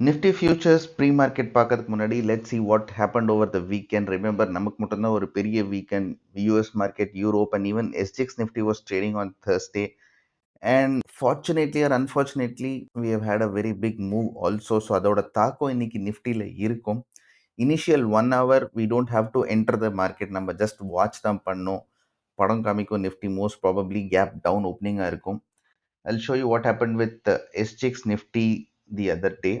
Nifty futures pre-market பார்க்கறதுக்கு முன்னாடி let's see what happened over the weekend. Remember நமக்கு மட்டும்தான் ஒரு பெரிய weekend. US market, Europe and even SGX Nifty was trading on Thursday. And fortunately or unfortunately, we have had a very big move also. So அதோட தாக்கம் இன்னைக்கு நிஃப்டியில் இருக்கும். Initial 1 hour we don't have to enter the market. நம்ம just watch தான் பண்ணோம். படம் காமிக்கும் Nifty most probably gap down opening இருக்கும். I'll show you what happened with SGX Nifty the other day.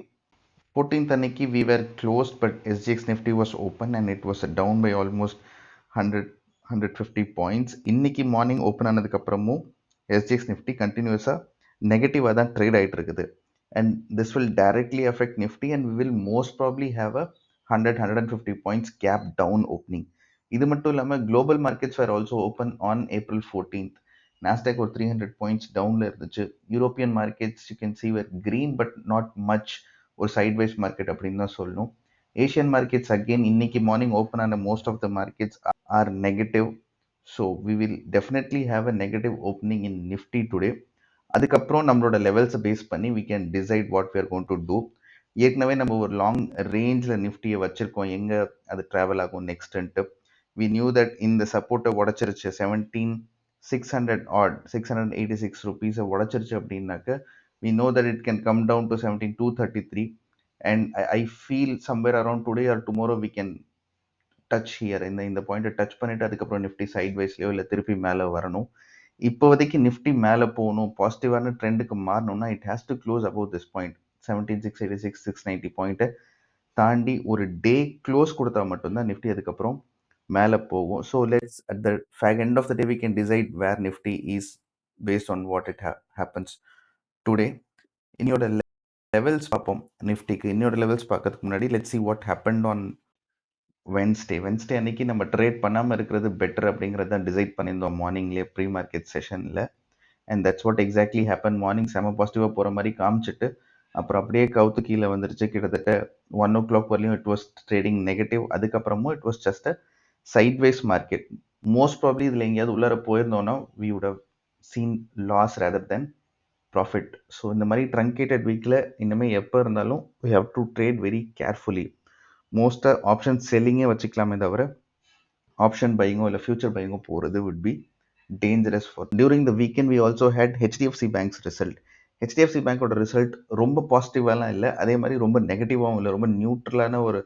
14th Aniki, we were closed, but SGX Nifty was open and it was down by almost 100 points. Inniki morning open ஆனதுக்கப்புறமும் SGX Nifty continuous நெகட்டிவாக தான் trade ஆகிட்டு இருக்குது. And this will directly affect Nifty and we will most probably have a 150 points gap down opening. இது மட்டும் இல்லாமல் global markets were also open on April 14th. Nasdaq ஒரு 300 points downல இருந்துச்சு. European markets you can see were green but not much. ஒரு sideways market அப்படின்னு தான் சொல்லணும். Asian markets again இன்னைக்கு மார்னிங் ஓப்பன் ஆன most of the markets are negative. So we will definitely have a negative opening in Nifty today. அதுக்கப்புறம் நம்மளோட லெவல்ஸை base பண்ணி we can decide what we are gonna do டூ. ஏற்கனவே நம்ம ஒரு லாங் ரேஞ்சில் நிஃப்டியை வச்சுருக்கோம், எங்கே அது ட்ராவல் ஆகும் நெக்ஸ்ட்டுன்ட்டு. வி நியூ தட் இந்த சப்போர்ட்டை உடச்சிருச்சு 17,600 ஆட் 686 ருபீஸை உடச்சிருச்சு அப்படின்னாக்க we know that it can come down to 17,233 and I feel somewhere around today or tomorrow we can touch here இந்த பாயிண்ட்டை டச் பண்ணிட்டு அதுக்கப்புறம் நிஃப்டி சைட்வைஸ்லையோ இல்லை திருப்பி மேலே வரணும். இப்போதைக்கு நிஃப்டி மேலே போகணும், பாசிட்டிவான ட்ரெண்டுக்கு மாறணும்னா it has to close about this point 17,686 690 பாயிண்ட்டை தாண்டி ஒரு டே க்ளோஸ் கொடுத்தா மட்டும்தான் நிஃப்டி அதுக்கப்புறம் மேலே போகும். So let's at the end of the day we can decide where Nifty is based on what it happens today. இன்னையோட லெவல்ஸ் பார்ப்போம். நிஃப்டிக்கு இன்னையோட லெவல்ஸ் பார்க்கறதுக்கு முன்னாடி let's see what happened on Wednesday அன்னைக்கு நம்ம ட்ரேட் பண்ணாமல் இருக்கிறது பெட்டர் அப்படிங்கிறத தான் டிசைட் பண்ணியிருந்தோம் மார்னிங்லேயே ப்ரீ மார்க்கெட் செஷனில். And that's what exactly happen. Morning செம பாசிட்டிவாக போகிற மாதிரி காமிச்சிட்டு அப்புறம் அப்படியே கவுத்து கீழே வந்துருச்சு. கிட்டத்தட்ட 1 o'clock வரலையும் இட் வாஸ் ட்ரேடிங் நெகட்டிவ். அதுக்கப்புறமும் it was just a sideways market. Most probably இதில் எங்கேயாவது உள்ளார போயிருந்தோன்னா we would have seen loss rather than profit. So இந்த மாதிரி ட்ரங்கேட்டட் வீக்கில் இனிமேல் எப்போ இருந்தாலும் we have to trade very carefully. மோஸ்ட்டாக ஆப்ஷன் செல்லிங்கே வச்சுக்கலாமே தவிர ஆப்ஷன் பையிங்கோ இல்லை ஃபியூச்சர் பையிங்கோ போகிறது would be dangerous for. During the weekend we also had HDFC Bank's result. HDFC பேங்கோட ரிசல்ட் ரொம்ப பாசிட்டிவாலாம் இல்லை, அதே மாதிரி ரொம்ப நெகட்டிவாகவும் இல்லை, ரொம்ப நியூட்ரலான ஒரு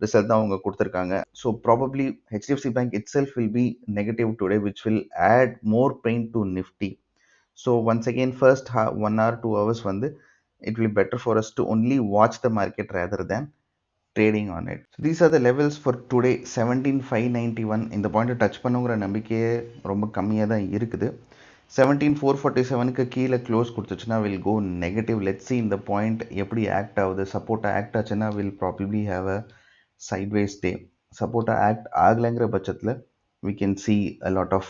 ரிசல்ட் தான் அவங்க கொடுத்துருக்காங்க. So probably HDFC Bank itself will be negative today which will add more pain to Nifty. So once again first 1 hour 2 hours வந்து it will be better for us to only watch the market rather than trading on it. So these are the levels for today. 17,591 இந்த பாயிண்ட்டை touch பண்ணுங்கிற நம்பிக்கையே ரொம்ப கம்மியாக தான் இருக்குது. 17,447க்கு கீழே க்ளோஸ் கொடுத்துச்சுன்னா will go negative. Let's see இந்த பாயிண்ட் எப்படி ஆக்ட் ஆகுது. சப்போர்ட்டாக ஆக்ட் ஆச்சுன்னா will probably have a sideways day. சப்போர்ட்டாக ஆக்ட் ஆகலைங்கிற பட்சத்தில் we can see a lot of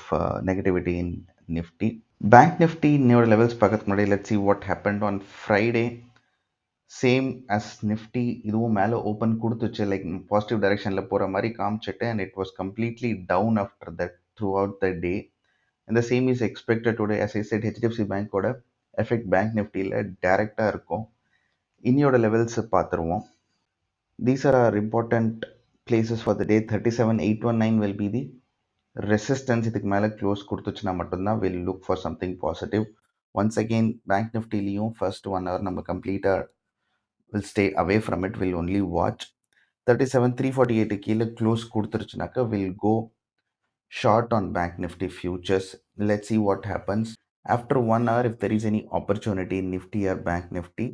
negativity in Nifty. Bank Nifty இன்னோட லெவல்ஸ் பார்க்கறதுக்கு முன்னாடி let's see what happened on Friday. Same as Nifty இதுவும் மேலே ஓப்பன் கொடுத்துச்சு, லைக் பாசிட்டிவ் டைரெக்ஷனில் போகிற மாதிரி காமிச்சிட்டு and it was completely down after that throughout the day. இந்த same is expected today. as I said HDFC பேங்கோட எஃபெக்ட் பேங்க் நிஃப்டியில் டைரெக்டாக இருக்கும். இன்னியோட லெவல்ஸ் பார்த்துருவோம். These are are important places for the day. 37,819 will be the resistance. இதுக்கு மேலே க்ளோஸ் கொடுத்துச்சுன்னா மட்டும்தான் will look for something positive. Once again bank நிஃப்டிலையும் ஃபர்ஸ்ட் 1 hour நம்ம கம்ப்ளீட்டாக will stay away from it, will only watch. 37,348 கீழே close கொடுத்துருச்சுனாக்கா will go short on Bank Nifty futures. Let's see what happens. After 1 hour, if there is any opportunity in Nifty or Bank Nifty,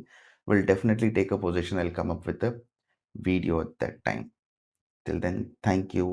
we'll definitely take a position. I'll come up with a video at that time. Till then, thank you.